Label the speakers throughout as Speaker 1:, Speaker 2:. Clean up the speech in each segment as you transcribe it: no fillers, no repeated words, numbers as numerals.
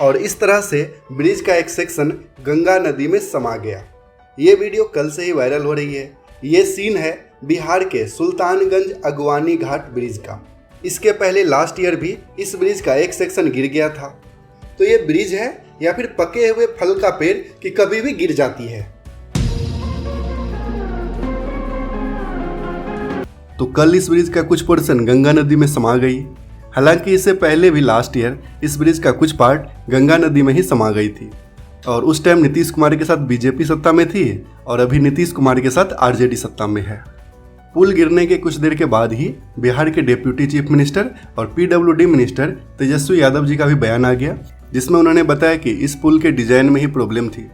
Speaker 1: और इस तरह से ब्रिज का एक सेक्शन गंगा नदी में समा गया। ये वीडियो कल से ही वायरल हो रही है। ये सीन है बिहार के सुल्तानगंज अगवानी घाट ब्रिज का। इसके पहले लास्ट ईयर भी इस ब्रिज का एक सेक्शन गिर गया था। तो ये ब्रिज है या फिर पके हुए फल का पेड़ कि कभी भी गिर जाती है। तो कल इस ब्रिज का कुछ पोर्शन गंगा नदी में समा गई। हालांकि इससे पहले भी लास्ट ईयर इस ब्रिज का कुछ पार्ट गंगा नदी में ही समा गई थी और उस टाइम नीतीश कुमार के साथ बीजेपी सत्ता में थी और अभी नीतीश कुमार के साथ आरजेडी सत्ता में है। पुल गिरने के कुछ देर के बाद ही बिहार के डिप्टी चीफ मिनिस्टर और पीडब्ल्यूडी मिनिस्टर तेजस्वी यादव जी का भी बयान आ गया, जिसमें उन्होंने बताया कि इस पुल के डिजाइन में ही प्रॉब्लम थी।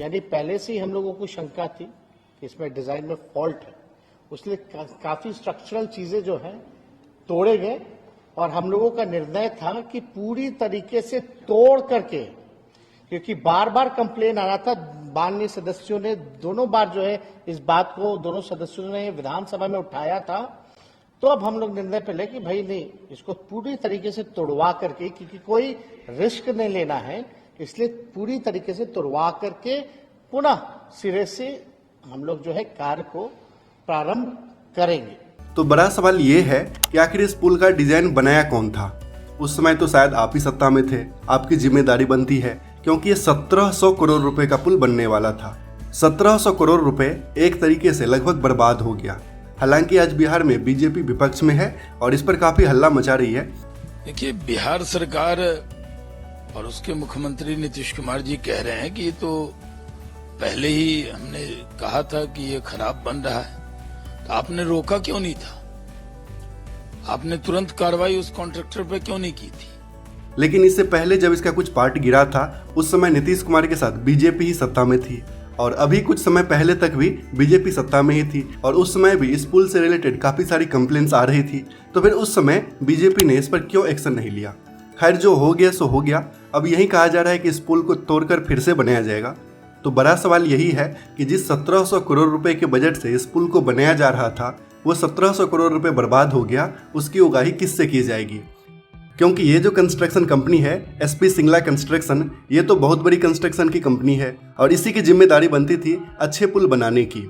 Speaker 2: यानी पहले से ही हम लोगों को शंका थी कि इसमें डिजाइन में फॉल्ट है, उसलिए काफी स्ट्रक्चरल चीजें जो है तोड़े गए और हम लोगों का निर्णय था कि पूरी तरीके से तोड़ करके, क्योंकि बार बार कंप्लेन आ रहा था, माननीय सदस्यों ने दोनों बार जो है इस बात को दोनों सदस्यों ने विधानसभा में उठाया था। तो अब हम लोग निर्णय पे ले कि भाई नहीं, इसको पूरी तरीके से तोड़वा करके, क्योंकि कोई रिस्क नहीं लेना है, इसलिए पूरी तरीके से तोड़वा करके पुनः सिरे से हम लोग जो है कार्य को प्रारंभ करेंगे।
Speaker 1: तो बड़ा सवाल ये है कि आखिर इस पुल का डिजाइन बनाया कौन था। उस समय तो शायद आप ही सत्ता में थे, आपकी जिम्मेदारी बनती है, क्योंकि ये 1700 करोड़ रुपए का पुल बनने वाला था। 1700 करोड़ रुपए एक तरीके से लगभग बर्बाद हो गया। हालांकि आज बिहार में बीजेपी विपक्ष में है और इस पर काफी हल्ला मचा रही है।
Speaker 3: देखिए, बिहार सरकार और उसके मुख्यमंत्री नीतीश कुमार जी कह रहे हैं कि ये तो पहले ही हमने कहा था कि ये खराब बन रहा है, तो आपने रोका क्यों नहीं था? आपने तुरंत कार्रवाई उस कॉन्ट्रैक्टर पे क्यों नहीं की थी?
Speaker 1: लेकिन इससे पहले जब इसका कुछ पार्ट गिरा था, उस समय नीतीश कुमार के साथ बीजेपी ही सत्ता में थी और अभी कुछ समय पहले तक भी बीजेपी सत्ता में ही थी और उस समय भी इस पुल से रिलेटेड काफी सारी कंप्लेंट्स आ रही थी। तो फिर उस समय बीजेपी ने इस पर क्यों एक्शन नहीं लिया? खैर, जो हो गया सो हो गया। अब यही कहा जा रहा है कि इस पुल को तोड़कर फिर से बनाया जाएगा। तो बड़ा सवाल यही है कि जिस 1700 करोड़ रुपए के बजट से इस पुल को बनाया जा रहा था, वो 1700 करोड़ रुपए बर्बाद हो गया, उसकी उगाही किससे की जाएगी? क्योंकि ये जो कंस्ट्रक्शन कंपनी है एसपी सिंगला कंस्ट्रक्शन, ये तो बहुत बड़ी कंस्ट्रक्शन की कंपनी है और इसी की जिम्मेदारी बनती थी अच्छे पुल बनाने की।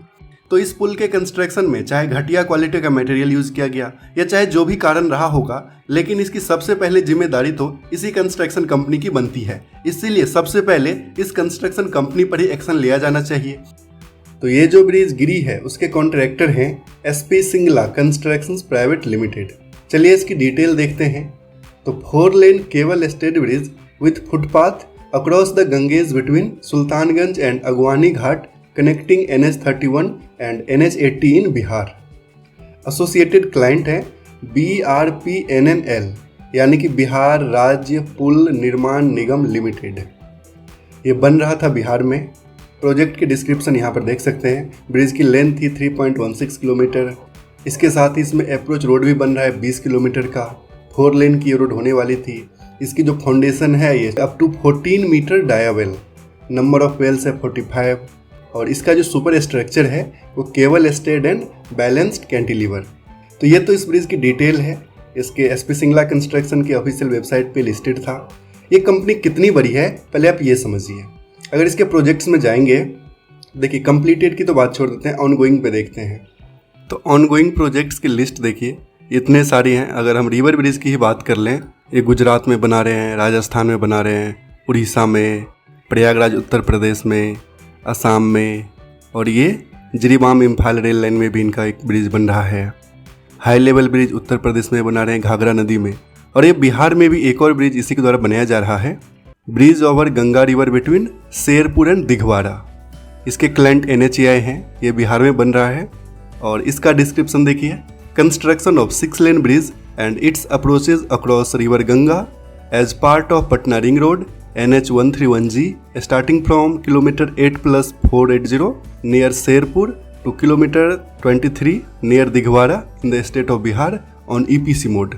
Speaker 1: तो इस पुल के कंस्ट्रक्शन में चाहे घटिया क्वालिटी का मटेरियल यूज किया गया या चाहे जो भी कारण रहा होगा, लेकिन इसकी सबसे पहले जिम्मेदारी तो इसी कंस्ट्रक्शन कंपनी की बनती है। इसीलिए सबसे पहले इस कंस्ट्रक्शन कंपनी पर ही एक्शन लिया जाना चाहिए। तो ये जो ब्रिज गिरी है उसके कॉन्ट्रैक्टर हैं SP Singla constructions private limited. चलिए इसकी डिटेल देखते हैं। तो 4 lane cable stayed bridge with footpath across the Ganges between Sultanganj and Aguwani ghat connecting NH31 and NH80 in Bihar. Associated client है BRPNNL, यानी कि बिहार राज्य पुल निर्माण निगम लिमिटेड। ये बन रहा था बिहार में। प्रोजेक्ट की डिस्क्रिप्शन यहाँ पर देख सकते हैं। ब्रिज की लेंथ थी 3.16 किलोमीटर। इसके साथ ही इसमें अप्रोच रोड भी बन रहा है 20 किलोमीटर का। 4 लेन की रोड होने वाली थी। इसकी जो फाउंडेशन है ये up to 14 metre dia well, number of wells है 45 और इसका जो सुपर स्ट्रक्चर है वो cable stayed and balanced cantilever. तो ये तो इस ब्रिज की डिटेल है। इसके एसपी सिंगला कंस्ट्रक्शन की ऑफिशियल वेबसाइट पे लिस्टेड था। ये कंपनी कितनी बड़ी है पहले आप ये समझिए। अगर इसके प्रोजेक्ट्स में जाएंगे, देखिए कंप्लीटेड की तो बात छोड़ देते हैं, ऑनगोइंग पे देखते हैं। तो ऑनगोइंग प्रोजेक्ट्स की लिस्ट देखिए, इतने सारी हैं। अगर हम रिवर ब्रिज की ही बात कर लें, ये गुजरात में बना रहे हैं, राजस्थान में बना रहे हैं, उड़ीसा में, प्रयागराज उत्तर प्रदेश में, असम में, और ये जिरीबाम इम्फाल रेल लाइन में भी इनका एक ब्रिज बन रहा है। High level bridge Uttar Pradesh में बना रहे हैं घाघरा नदी में, और ये बिहार में भी एक और ब्रिज इसी के द्वारा बनाया जा रहा है, bridge over Ganga river between Sherpur and दिघवाड़ा। इसके क्लाइंट NHAI हैं, ये बिहार में बन रहा है। और इसका डिस्क्रिप्शन देखिए, construction of 6 lane bridge and its approaches across river Ganga as part of Patna ring road NH131G starting from kilometre 8+480 near Sherpur to kilometre 23 near दिघवाड़ा in the state of Bihar on EPC mode.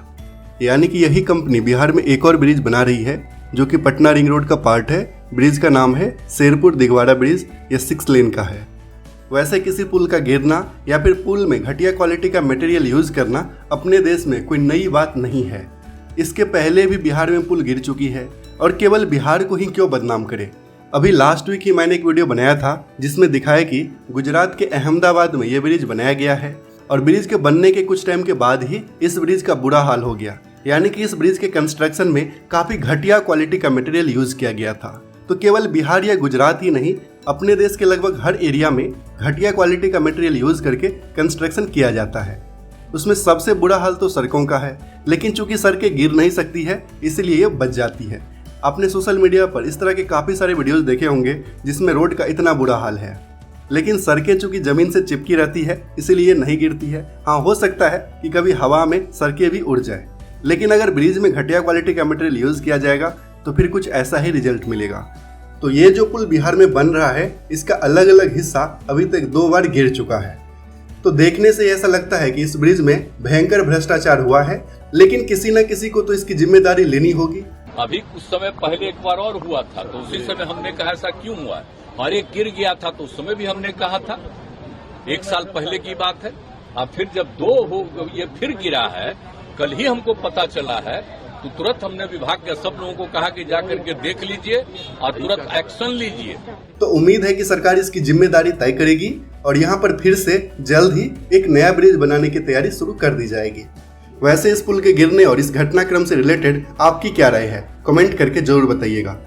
Speaker 1: यानी कि यही कंपनी बिहार में एक और bridge बना रही है जो कि पटना रिंग रोड का पार्ट है। ब्रिज का नाम है शेरपुर दिघवाड़ा ब्रिज। ये 6 लेन का है। वैसे किसी पुल का गिरना या फिर पुल में घटिया क्वालिटी का मटेरियल यूज करना अपने देश में कोई नई बात नहीं है। इसके पहले भी बिहार में पुल गिर चुकी है और केवल बिहार को ही क्यों बदनाम करे। अभी लास्ट वीक ही मैंने एक वीडियो बनाया था जिसमें दिखाया कि गुजरात के अहमदाबाद में ये ब्रिज बनाया गया है और ब्रिज के बनने के कुछ टाइम के बाद ही इस ब्रिज का बुरा हाल हो गया। यानी कि इस ब्रिज के कंस्ट्रक्शन में काफी घटिया क्वालिटी का मटेरियल यूज किया गया था। तो केवल बिहार या गुजरात ही नहीं, अपने देश के लगभग हर एरिया में घटिया क्वालिटी का मटेरियल यूज करके कंस्ट्रक्शन किया जाता है। उसमें सबसे बुरा हाल तो सड़कों का है, लेकिन चूंकि सड़कें गिर नहीं सकती है इसलिए ये बच जाती है। आपने सोशल मीडिया पर इस तरह के काफ़ी सारे वीडियोस देखे होंगे जिसमें रोड का इतना बुरा हाल है, लेकिन सड़कें चूंकि ज़मीन से चिपकी रहती है इसीलिए नहीं गिरती है। हाँ, हो सकता है कि कभी हवा में सड़कें भी उड़ जाए, लेकिन अगर ब्रिज में घटिया क्वालिटी का मटेरियल यूज़ किया जाएगा तो फिर कुछ ऐसा ही रिजल्ट मिलेगा। तो ये जो पुल बिहार में बन रहा है इसका अलग अलग हिस्सा अभी तक 2 बार गिर चुका है। तो देखने से ऐसा लगता है कि इस ब्रिज में भयंकर भ्रष्टाचार हुआ है, लेकिन किसी न किसी को तो इसकी जिम्मेदारी लेनी होगी।
Speaker 4: अभी कुछ समय पहले एक बार और हुआ था तो उसी समय हमने कहा ऐसा क्यों हुआ है, और एक गिर गया था तो उस समय भी हमने कहा था, 1 साल पहले की बात है। अब फिर जब 2 हो ये फिर गिरा है, कल ही हमको पता चला है, तो तुरंत हमने विभाग के सब लोगों को कहा कि जाकर के देख लीजिए और तुरंत एक्शन लीजिए।
Speaker 1: तो उम्मीद है कि सरकार इसकी जिम्मेदारी तय करेगी और यहाँ पर फिर से जल्द ही एक नया ब्रिज बनाने की तैयारी शुरू कर दी जाएगी। वैसे इस पुल के गिरने और इस घटनाक्रम से रिलेटेड आपकी क्या राय है, कमेंट करके जरूर बताइएगा।